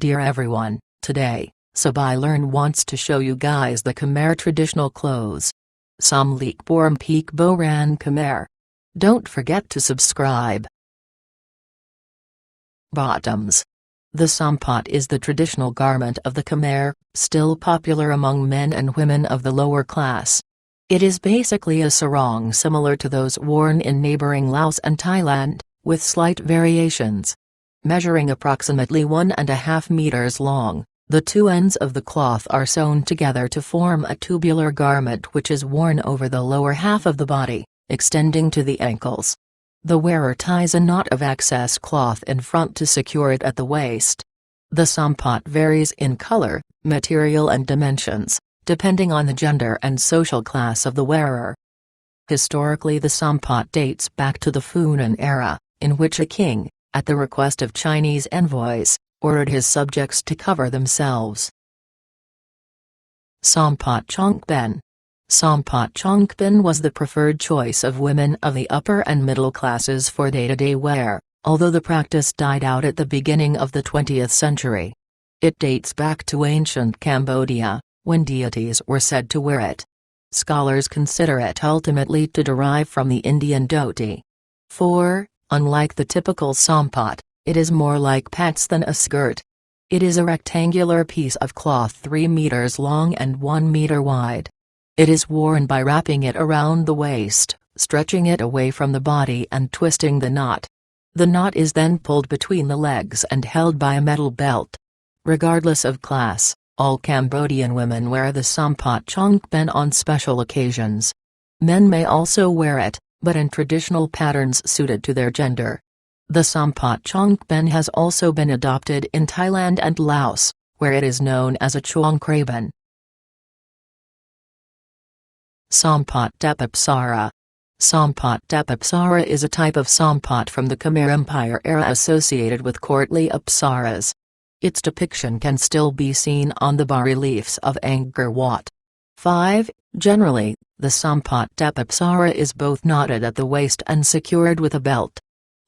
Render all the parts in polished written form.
Dear everyone, today, Sabai Learn wants to show you guys the Khmer traditional clothes. Samlik Boram Peak Boran Khmer. Don't forget to subscribe. Bottoms. The sampat is the traditional garment of the Khmer, still popular among men and women of the lower class. It is basically a sarong similar to those worn in neighboring Laos and Thailand, with slight variations. Measuring approximately 1.5 meters long, the two ends of the cloth are sewn together to form a tubular garment which is worn over the lower half of the body, extending to the ankles. The wearer ties a knot of excess cloth in front to secure it at the waist. The sampat varies in color, material and dimensions, depending on the gender and social class of the wearer. Historically, the sampat dates back to the Funan era, in which a king, at the request of Chinese envoys, ordered his subjects to cover themselves. Sampat Chongpen. Sampat Chongpen was the preferred choice of women of the upper and middle classes for day-to-day wear, although the practice died out at the beginning of the 20th century. It dates back to ancient Cambodia, when deities were said to wear it. Scholars consider it ultimately to derive from the Indian dhoti. For, unlike the typical sampat, it is more like pants than a skirt. It is a rectangular piece of cloth 3 meters long and 1 meter wide. It is worn by wrapping it around the waist, stretching it away from the body and twisting the knot. The knot is then pulled between the legs and held by a metal belt. Regardless of class, all Cambodian women wear the sampat chongpen on special occasions. Men may also wear it, but in traditional patterns suited to their gender. The sampat chongpen has also been adopted in Thailand and Laos, where it is known as a chuang kraban. Sampat Depapsara. Sampat Depapsara is a type of sampat from the Khmer Empire era associated with courtly apsaras. Its depiction can still be seen on the bas-reliefs of Angkor Wat. 5. Generally, the sampat Depapsara is both knotted at the waist and secured with a belt.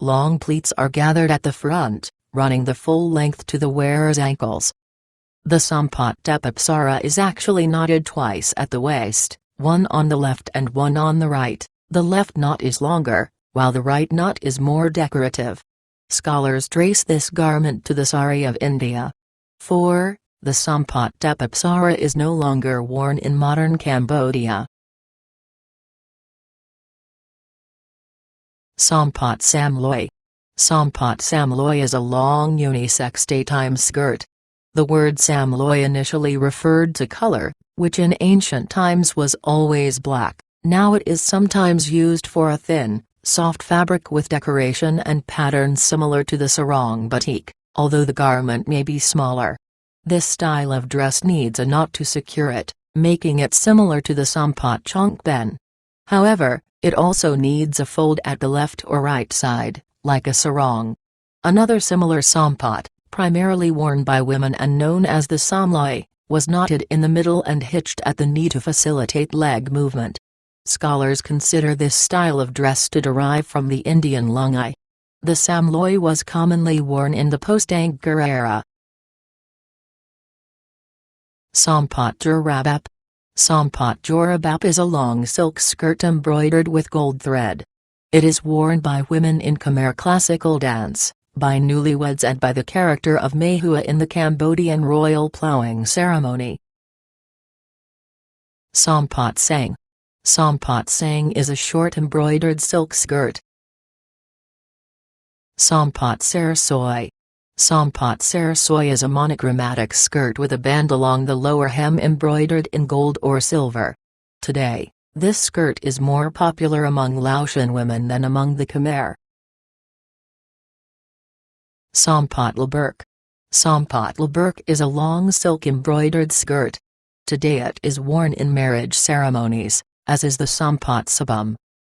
Long pleats are gathered at the front, running the full length to the wearer's ankles. The sampat Depapsara is actually knotted twice at the waist, one on the left and one on the right. The left knot is longer, while the right knot is more decorative. Scholars trace this garment to the sari of India. 4. The sampat Depapsara is no longer worn in modern Cambodia. Sampat Samloy. Sampat Samloy is a long unisex daytime skirt. The word samloy initially referred to color, which in ancient times was always black. Now it is sometimes used for a thin, soft fabric with decoration and patterns similar to the sarong batik, although the garment may be smaller. This style of dress needs a knot to secure it, making it similar to the sampat chongpen. However, it also needs a fold at the left or right side, like a sarong. Another similar sampat, primarily worn by women and known as the samloy, was knotted in the middle and hitched at the knee to facilitate leg movement. Scholars consider this style of dress to derive from the Indian lungi. The samloy was commonly worn in the post-Angkor era. Sampat Jorabap. Sampat Jorabap is a long silk skirt embroidered with gold thread. It is worn by women in Khmer classical dance, by newlyweds and by the character of Mahua in the Cambodian royal plowing ceremony. Sampat Sang. Sampat Sang is a short embroidered silk skirt. Sampat Sarsoy. Sampat Sarsoy is a monochromatic skirt with a band along the lower hem embroidered in gold or silver. Today, this skirt is more popular among Laotian women than among the Khmer. Sampat Laberk. Sampat Laberk is a long silk embroidered skirt. Today it is worn in marriage ceremonies, as is the sampat sabum.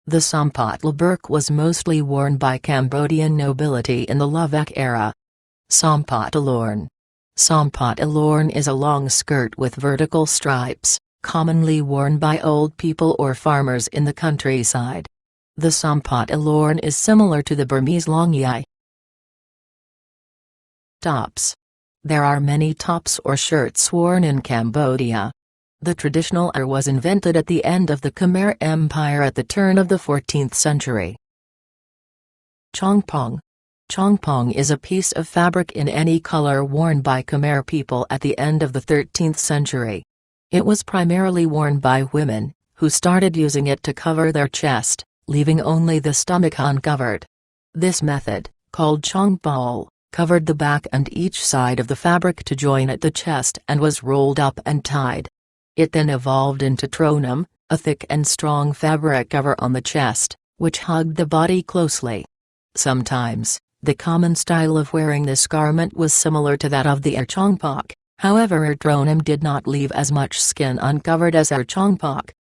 The sampat Laberk was mostly worn by Cambodian nobility in the Lovek era. Sampat Alorn. Sampat Alorn is a long skirt with vertical stripes, commonly worn by old people or farmers in the countryside. The sampat Alorn is similar to the Burmese longyai. Tops. There are many tops or shirts worn in Cambodia. The traditional was invented at the end of the Khmer Empire at the turn of the 14th century. Chongpong. Chongpong is a piece of fabric in any color worn by Khmer people at the end of the 13th century. It was primarily worn by women, who started using it to cover their chest, leaving only the stomach uncovered. This method, called chongpol, covered the back and each side of the fabric to join at the chest and was rolled up and tied. It then evolved into tronum, a thick and strong fabric cover on the chest, which hugged the body closely. Sometimes, the common style of wearing this garment was similar to that of the chongpak, however tronum did not leave as much skin uncovered as chongpak.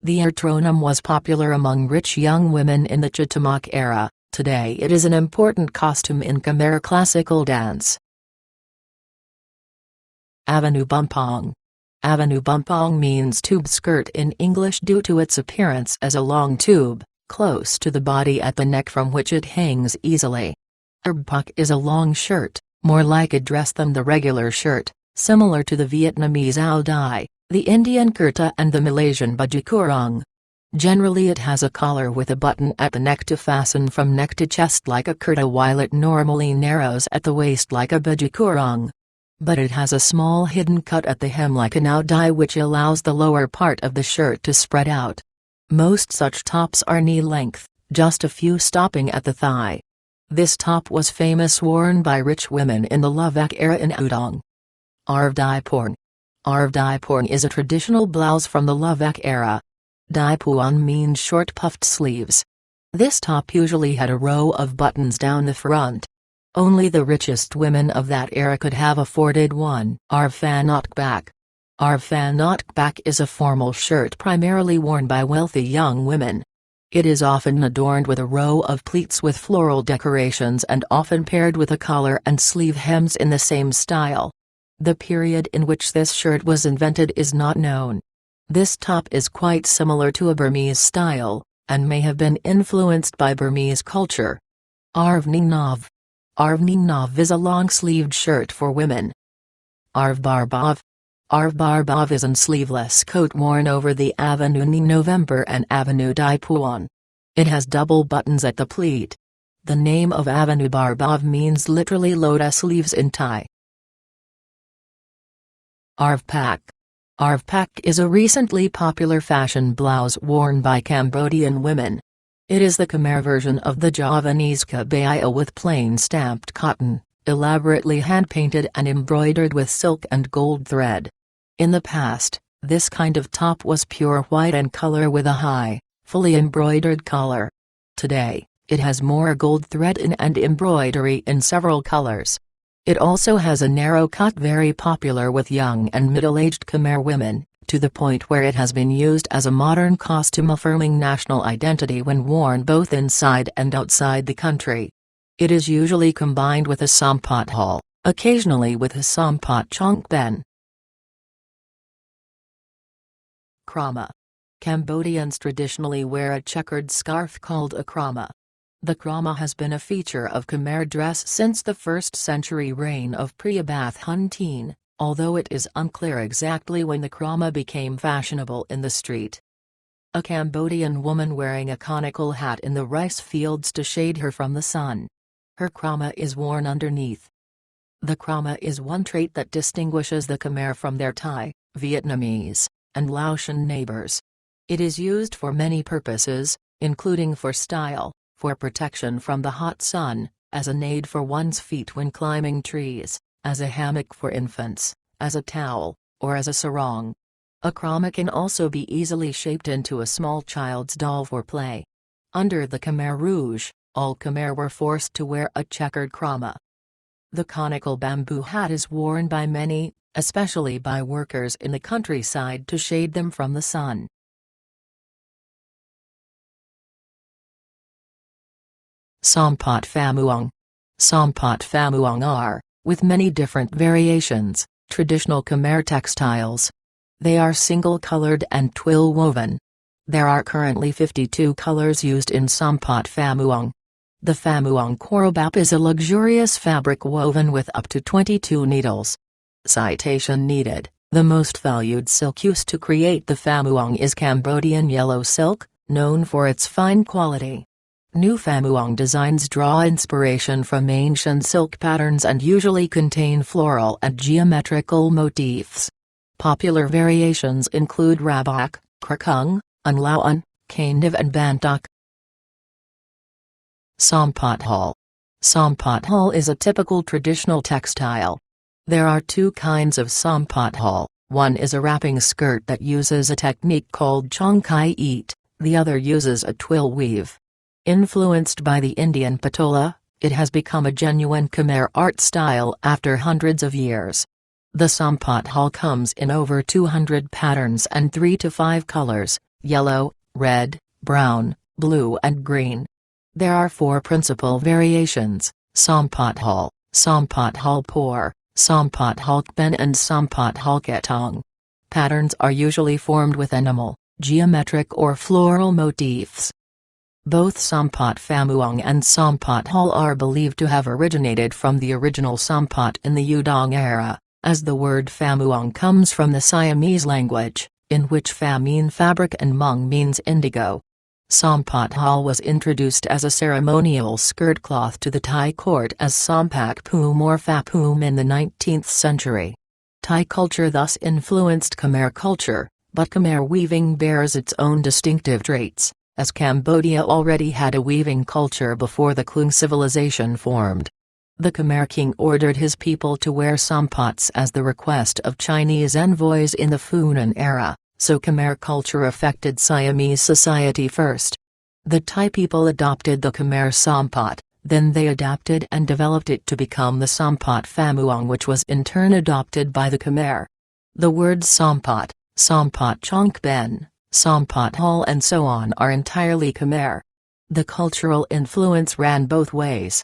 The tronum was popular among rich young women in the Chatamak era. Today it is an important costume in Khmer classical dance. Avenue bumpong. Avenue bumpong means tube skirt in English due to its appearance as a long tube, close to the body at the neck from which it hangs easily. Erbpak is a long shirt, more like a dress than the regular shirt, similar to the Vietnamese áo dai, the Indian kurta and the Malaysian baju kurung. Generally it has a collar with a button at the neck to fasten from neck to chest like a kurta while it normally narrows at the waist like a baju kurung. But it has a small hidden cut at the hem like an áo dai which allows the lower part of the shirt to spread out. Most such tops are knee-length, just a few stopping at the thigh. This top was famous worn by rich women in the Lovak era in Udong. Arv Dai Porn. Arv Dai Porn is a traditional blouse from the Lovak era. Dai Puan means short puffed sleeves. This top usually had a row of buttons down the front. Only the richest women of that era could have afforded one. Arv Fanokbak. Arv Fanokbak is a formal shirt primarily worn by wealthy young women. It is often adorned with a row of pleats with floral decorations and often paired with a collar and sleeve hems in the same style. The period in which this shirt was invented is not known. This top is quite similar to a Burmese style, and may have been influenced by Burmese culture. Arv Ningnov. Arv Ningnov is a long-sleeved shirt for women. Arv Barbov. Arv Barbov is a sleeveless coat worn over the Avenue Ni November and Avenue Dai Puan. It has double buttons at the pleat. The name of Avenue Barbov means literally lotus leaves in Thai. Arv Pak. Arv Pak is a recently popular fashion blouse worn by Cambodian women. It is the Khmer version of the Javanese kabaya with plain stamped cotton, elaborately hand-painted and embroidered with silk and gold thread. In the past, this kind of top was pure white in color with a high, fully embroidered collar. Today, it has more gold thread in and embroidery in several colors. It also has a narrow cut very popular with young and middle-aged Khmer women, to the point where it has been used as a modern costume affirming national identity when worn both inside and outside the country. It is usually combined with a sampot hall, occasionally with a sampot chongpen. Krama. Cambodians traditionally wear a checkered scarf called a krama. The krama has been a feature of Khmer dress since the 1st century reign of Priyabath Hunteen, although it is unclear exactly when the krama became fashionable in the street. A Cambodian woman wearing a conical hat in the rice fields to shade her from the sun. Her krama is worn underneath. The krama is one trait that distinguishes the Khmer from their Thai, Vietnamese, and Laotian neighbors. It is used for many purposes, including for style, for protection from the hot sun, as an aid for one's feet when climbing trees, as a hammock for infants, as a towel, or as a sarong. A krama can also be easily shaped into a small child's doll for play. Under the Khmer Rouge, all Khmer were forced to wear a checkered krama. The conical bamboo hat is worn by many, especially by workers in the countryside to shade them from the sun. Sampot Phamuang. Sampot Phamuang are, with many different variations, traditional Khmer textiles. They are single-colored and twill-woven. There are currently 52 colors used in Sampot Phamuang. The Phamuang Korobap is a luxurious fabric woven with up to 22 needles. Citation needed. The most valued silk used to create the Phamuang is Cambodian yellow silk, known for its fine quality. New Phamuang designs draw inspiration from ancient silk patterns and usually contain floral and geometrical motifs. Popular variations include Rabak, Krakung, Unlauan, Kaindiv and Bantuk. Sompat Hall. Sompat Hall is a typical traditional textile. There are two kinds of Sompat Hall. One is a wrapping skirt that uses a technique called Chongkai Eat, the other uses a twill weave. Influenced by the Indian patola, it has become a genuine Khmer art style after hundreds of years. The Sompat Hall comes in over 200 patterns and 3 to 5 colors: yellow, red, brown, blue and green. There are 4 principal variations: Sompat Hall, Sompat Hall Por, Sompat Hall Kben and Sompat Hall Ketong. Patterns are usually formed with animal, geometric or floral motifs. Both Sompat Phamuang and Sompat Hall are believed to have originated from the original Sompat in the Udong era, as the word Phamuang comes from the Siamese language, in which Pha means fabric and Mung means indigo. Sompat Hall was introduced as a ceremonial skirt cloth to the Thai court as Sompak Pum or Pha Pum in the 19th century. Thai culture thus influenced Khmer culture, but Khmer weaving bears its own distinctive traits, as Cambodia already had a weaving culture before the Klung civilization formed. The Khmer king ordered his people to wear sampats as the request of Chinese envoys in the Funan era, so Khmer culture affected Siamese society first. The Thai people adopted the Khmer sampat, then they adapted and developed it to become the Sompat Phamuang, which was in turn adopted by the Khmer. The words sampat, Sompat Chongben, Sompat Hall and so on are entirely Khmer. The cultural influence ran both ways.